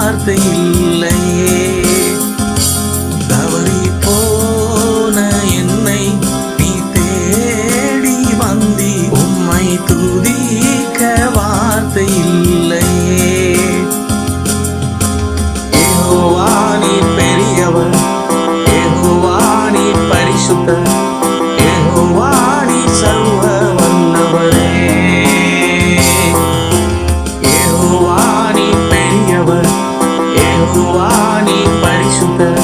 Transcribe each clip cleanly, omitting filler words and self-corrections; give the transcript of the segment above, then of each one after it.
வார்த்தை இல்லையே. தவறி போன என்னை நீ தேடி வந்தி, உம்மை துதிக்க வார்த்தை இல்லையே. யெகோவா நீர் பெரியவர், யெகோவா நீர் பரிசுத்தர், யெகோவா நீர் சர்வ வல்லவரே. யெகோவா நீர் பெரியவர், யெகோவா நீர் பரிசுத்தர்,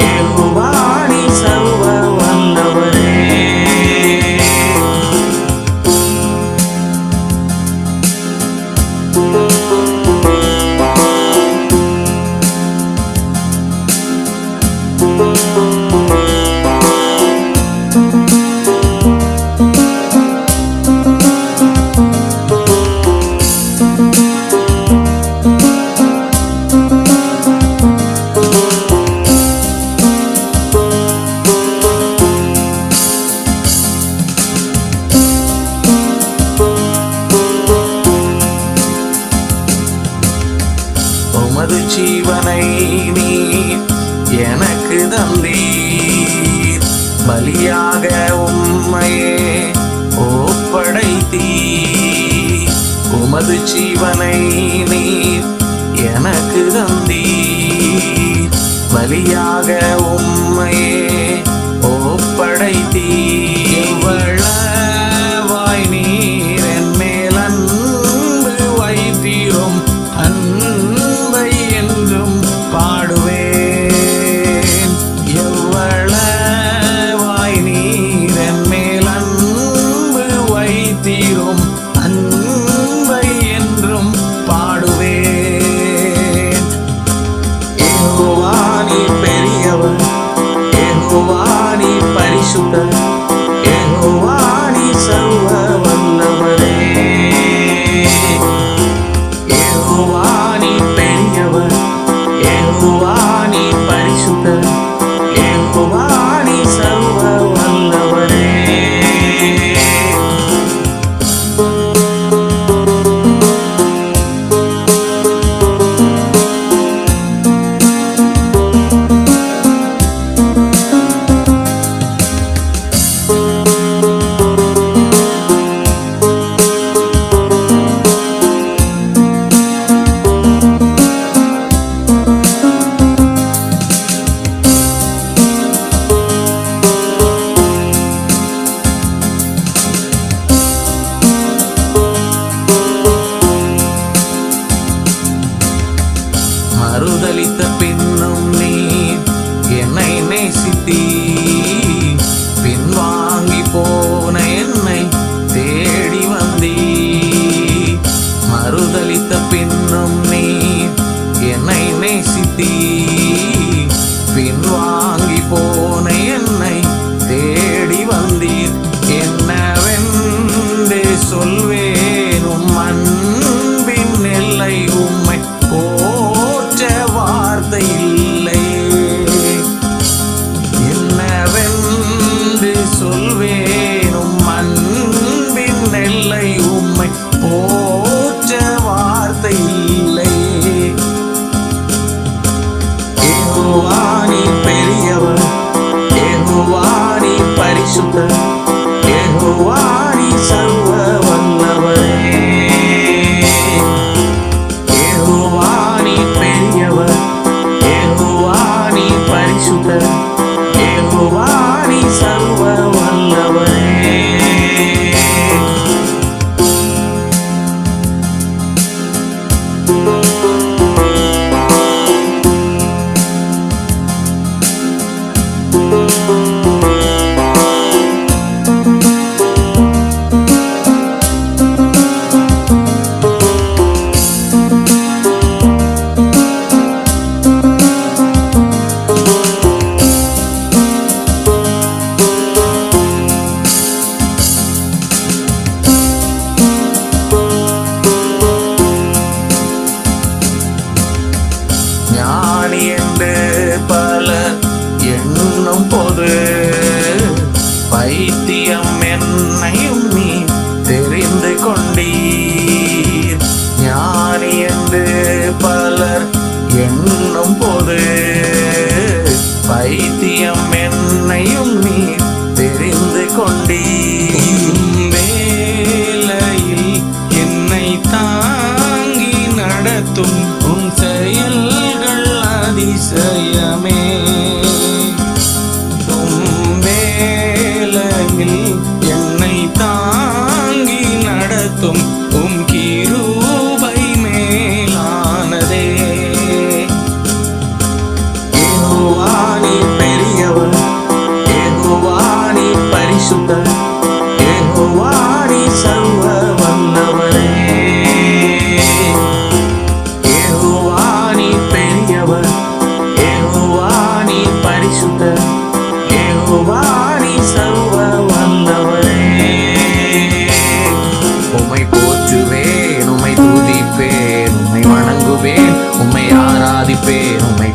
யெகோவா நீர் சர்வ வல்லவரே. உமது ஜீவனை நீர் எனக்கு தந்தீர், பலியாக உம்மையே ஒப்படைத்தீர். உமது ஜீவனை நீர் எனக்கு தந்தீர், பலியாக உம்மையே ஒப்படைத்தீர். எவ்வளவாய் நீர் என் மேல் அன்பு வைத்தீரும், அன்பை என்றும் பாடுவேன். எவ்வளவாய் நீர் என் மேல் அன்பு வைத்தீரும், அன்பை என்றும் பாடுவேன். யெகோவா நீர் பெரியவர், யெகோவா நீர் பரிசுத்தர், யெகோவா நீர் சர்வ வல்லவரே. யெகோவா நீர் பெரியவர், யெகோவா நீர் பரிசுத்தர், யெகோவா நீர் சர்வ வல்லவரே. மறுதலித்த பின்னும் நீர் என்னை நேசித்தீர், பின்வாங்கி போன என்னை தேடி வந்தீர். மறுதலித்த பின்னும் நீர் என்னை நேசித்தீர், பின்வாங்கி போன என்னை தேடி வந்தீர். என்னவென்று சொல்வேன் உம் அன்பின் எல்லை, உம்மை போற்ற வார்த்தை இல்லை. என்னவென்று சொல்வேன் உம் அன்பின் எல்லை, உம்மை போற்ற வார்த்தை இல்லை. யெகோவா நீர் பெரியவர், யெகோவா நீர் பரிசுத்தர், யெகோவா நீர் சர்வ வல்லவரே. யெகோவா நீர் பெரியவர், யெகோவா நீர் பரிசுத்தர், யெகோவா நீர் சர்வ வல்லவரே. பைத்தியம் என்னையும் நீ தெரிந்து கொண்டீர். ஞானி என்று பலர் கொண்டே வேலையில் என்னை தாங்கி நடத்தும் உன் செயல்கள் அதிசயமே. வேலையில் என்னை தாங்கி நடத்தும் உம் கிருபை மேலானதே. யெகோவா நீ பெரியவர், யெகோவா நீ பரிசுத்தர், யெகோவா நீ சர்வ வல்லவரே. யெகோவா நீ பெரியவர், யெகோவா நீ பரிசுத்தர், யெகோவா நீ சர்வ வல்லவரே. உம்மை போற்றுவேன், உம்மை துதிப்பேன், உம்மை வணங்குவேன், உம்மை ஆராதிப்பேன், உம்மை